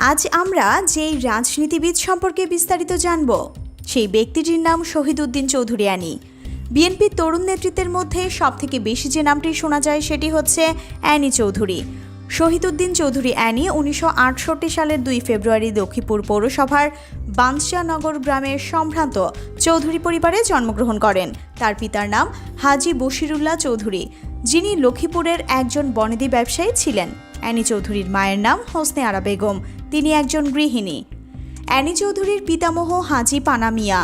আজ আমরা যেই রাজনীতিবিদ সম্পর্কে বিস্তারিত জানব সেই ব্যক্তিটির নাম শহীদ উদ্দিন চৌধুরী অ্যানি। বিএনপির তরুণ নেতৃত্বের মধ্যে সবথেকে বেশি যে নামটি শোনা যায় সেটি হচ্ছে অ্যানি চৌধুরী। শহীদ উদ্দিন চৌধুরী অ্যানি 1968 সালের 2 ফেব্রুয়ারি লক্ষ্মীপুর পৌরসভার বাঞ্ছানগর গ্রামের সম্ভ্রান্ত চৌধুরী পরিবারে জন্মগ্রহণ করেন। তার পিতার নাম হাজী বশিরুল্লাহ চৌধুরী, যিনি লক্ষ্মীপুরের একজন বনেদি ব্যবসায়ী ছিলেন। অ্যানি চৌধুরীর মায়ের নাম হোসনে আরা বেগম, তিনি একজন গৃহিণী। অ্যানি চৌধুরীর পিতামহ হাজী পানা মিয়া,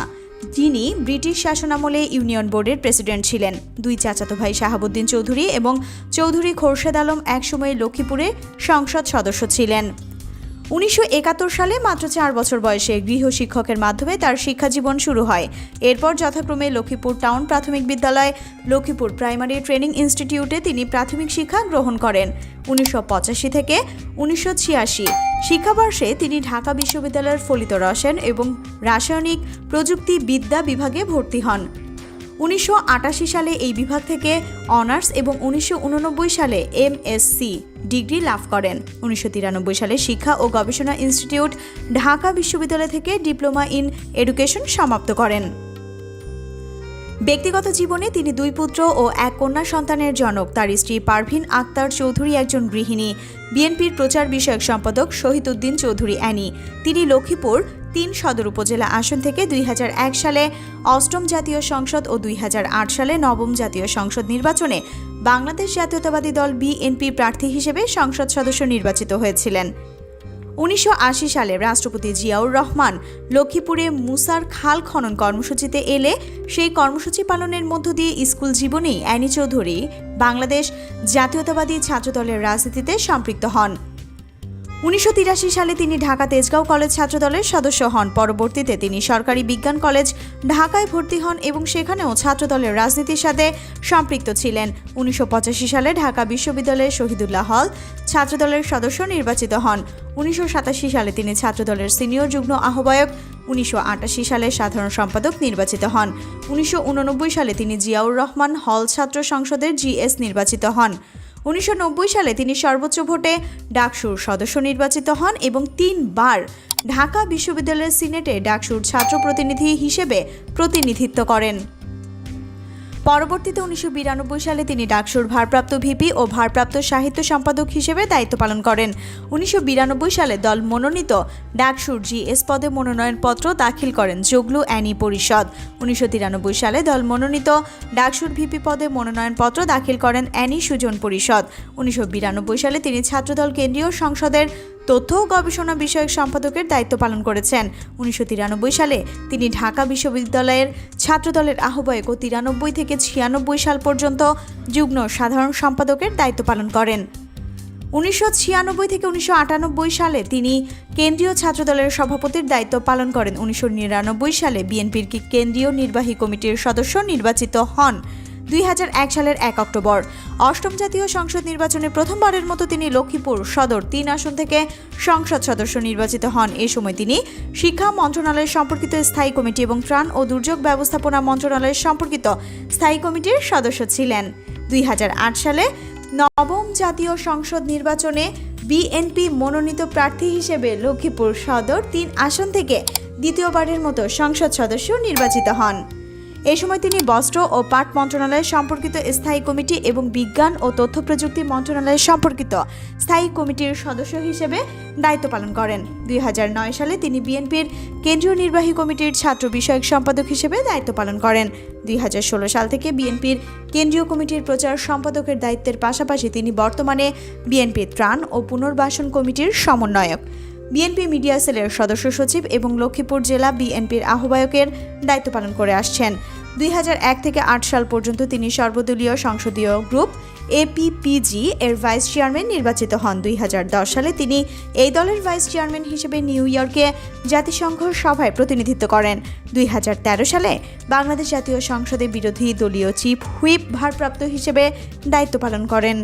যিনি ব্রিটিশ শাসনামলে ইউনিয়ন বোর্ডের প্রেসিডেন্ট ছিলেন। দুই চাচাতো ভাই শাহাবুদ্দিন চৌধুরী এবং চৌধুরী খোরশেদ আলম একসময়ে লক্ষ্মীপুরে সংসদ সদস্য ছিলেন। 1971 সালে মাত্র 4 বছর বয়সে গৃহশিক্ষকের মাধ্যমে তার শিক্ষাজীবন শুরু হয়। এরপর যথাক্রমে লক্ষ্মীপুর টাউন প্রাথমিক বিদ্যালয়, লক্ষ্মীপুর প্রাইমারি ট্রেনিং ইনস্টিটিউটে তিনি প্রাথমিক শিক্ষা গ্রহণ করেন। 1985 থেকে 1986 শিক্ষাবর্ষে তিনি ঢাকা বিশ্ববিদ্যালয়ের ফলিত রসায়ন এবং রাসায়নিক প্রযুক্তি বিদ্যা বিভাগে ভর্তি হন। 1988 সালে এই বিভাগ থেকে অনার্স এবং 1989 সালে এমএসসি ডিগ্রি লাভ করেন। 1993 সালে শিক্ষা ও গবেষণা ইনস্টিটিউট ঢাকা বিশ্ববিদ্যালয় থেকে ডিপ্লোমা ইন এডুকেশন সমাপ্ত করেন। ব্যক্তিগত জীবনে তিনি 2 পুত্র ও 1 কন্যা সন্তানের জনক। তার স্ত্রী পারভিন আক্তার চৌধুরী একজন গৃহিণী। বিএনপির প্রচার বিষয়ক সম্পাদক শহীদ উদ্দিন চৌধুরী অ্যানি, তিনি লক্ষ্মীপুর 3 সদর উপজেলা আসন থেকে 2001 সালে 8ম জাতীয় সংসদ ও 2008 সালে 9ম জাতীয় সংসদ নির্বাচনে বাংলাদেশ জাতীয়তাবাদী দল বিএনপি প্রার্থী হিসেবে সংসদ সদস্য নির্বাচিত হয়েছিলেন। 1980 সালে রাষ্ট্রপতি জিয়াউর রহমান লক্ষ্মীপুরে মুসার খাল খনন কর্মসূচিতে এলে সেই কর্মসূচি পালনের মধ্য দিয়ে স্কুল জীবনেই অ্যানি চৌধুরী বাংলাদেশ জাতীয়তাবাদী ছাত্রদলের রাজনীতিতে সম্পৃক্ত হন। 1983 সালে তিনি ঢাকা তেজগাঁও কলেজ ছাত্রদলের সদস্য হন। পরবর্তীতে তিনি সরকারি বিজ্ঞান কলেজ ঢাকায় ভর্তি হন এবং সেখানেও ছাত্রদলের রাজনীতির সাথে সম্পৃক্ত ছিলেন। 1985 সালে ঢাকা বিশ্ববিদ্যালয়ের শহীদুল্লাহ হল ছাত্রদলের সদস্য নির্বাচিত হন। 1987 সালে তিনি ছাত্রদলের সিনিয়র যুগ্ম আহ্বায়ক, 1988 সালে সাধারণ সম্পাদক নির্বাচিত হন। 1989 সালে তিনি জিয়াউর রহমান হল ছাত্র সংসদের জিএস নির্বাচিত হন। 1990 সালে তিনি সর্বোচ্চ ভোটে ডাকসুর সদস্য নির্বাচিত হন এবং 3 বার ঢাকা বিশ্ববিদ্যালয়ের সিনেটে ডাকসুর ছাত্র প্রতিনিধি হিসেবে প্রতিনিধিত্ব করেন। পরবর্তীতে 1992 সালে তিনি ডাকসুর ভারপ্রাপ্ত ভিপি ও ভারপ্রাপ্ত সাহিত্য সম্পাদক হিসেবে দায়িত্ব পালন করেন। 1992 সালে দল মনোনীত ডাকসুর জিএস পদে মনোনয়নপত্র দাখিল করেন জগলু অ্যানি পরিষদ। 1993 সালে দল মনোনীত ডাকসুর ভিপি পদে মনোনয়নপত্র দাখিল করেন অ্যানি সুজন পরিষদ। 1992 সালে তিনি ছাত্রদল কেন্দ্রীয় সংসদের তথ্য ও গবেষণা বিষয়ক সম্পাদকের দায়িত্ব পালন করেছেন। 1993 সালে তিনি ঢাকা বিশ্ববিদ্যালয়ের ছাত্রদলের আহ্বায়ক ও 93 থেকে 96 সাল পর্যন্ত যুগ্ম সাধারণ সম্পাদকের দায়িত্ব পালন করেন। 1996 থেকে 1998 সালে তিনি কেন্দ্রীয় ছাত্রদলের সভাপতির দায়িত্ব পালন করেন। 1999 সালে বিএনপির কেন্দ্রীয় নির্বাহী কমিটির সদস্য নির্বাচিত হন। 2001 সালের 1 অক্টোবর 8ম জাতীয় সংসদ নির্বাচনে প্রথমবারের মতো তিনি লক্ষ্মীপুর সদর 3 আসন থেকে সংসদ সদস্য নির্বাচিত হন। এ সময় তিনি শিক্ষা মন্ত্রণালয় সম্পর্কিত স্থায়ী কমিটি এবং ত্রাণ ও দুর্যোগ ব্যবস্থাপনা মন্ত্রণালয় সম্পর্কিত স্থায়ী কমিটির সদস্য ছিলেন। 2008 সালে 9ম জাতীয় সংসদ নির্বাচনে বিএনপি মনোনীত প্রার্থী হিসেবে লক্ষ্মীপুর সদর 3 আসন থেকে দ্বিতীয়বারের মতো সংসদ সদস্য নির্বাচিত হন। এই সময় তিনি বস্ত্র ও পাট মন্ত্রণালয় সম্পর্কিত স্থায়ী কমিটি এবং বিজ্ঞান ও তথ্য প্রযুক্তি মন্ত্রণালয় সম্পর্কিত স্থায়ী কমিটির সদস্য হিসেবে দায়িত্ব পালন করেন। 2009 সালে তিনি বিএনপির কেন্দ্রীয় নির্বাহী কমিটির ছাত্র বিষয়ক সম্পাদক হিসেবে দায়িত্ব পালন করেন। 2016 সাল থেকে বিএনপির কেন্দ্রীয় কমিটির প্রচার সম্পাদকের দায়িত্বের পাশাপাশি তিনি বর্তমানে বিএনপির ত্রাণ ও পুনর্বাসন কমিটির সমন্বয়ক, বিএনপি মিডিয়া সেলের সদস্য সচিব এবং লক্ষ্মীপুর জেলা বিএনপির আহ্বায়কের দায়িত্ব পালন করে আসছেন। 2001 থেকে 8 সাল পর্যন্ত তিনি সর্বদলীয় সংসদীয় গ্রুপ এপিপিজি এর ভাইস চেয়ারম্যান নির্বাচিত হন। 2010 সালে তিনি এই দলের ভাইস চেয়ারম্যান হিসেবে নিউ ইয়র্কে জাতিসংঘ সভায় প্রতিনিধিত্ব করেন। 2013 সালে বাংলাদেশ জাতীয় সংসদে বিরোধী দলীয় চিফ হুইপ ভারপ্রাপ্ত হিসেবে দায়িত্ব পালন করেন।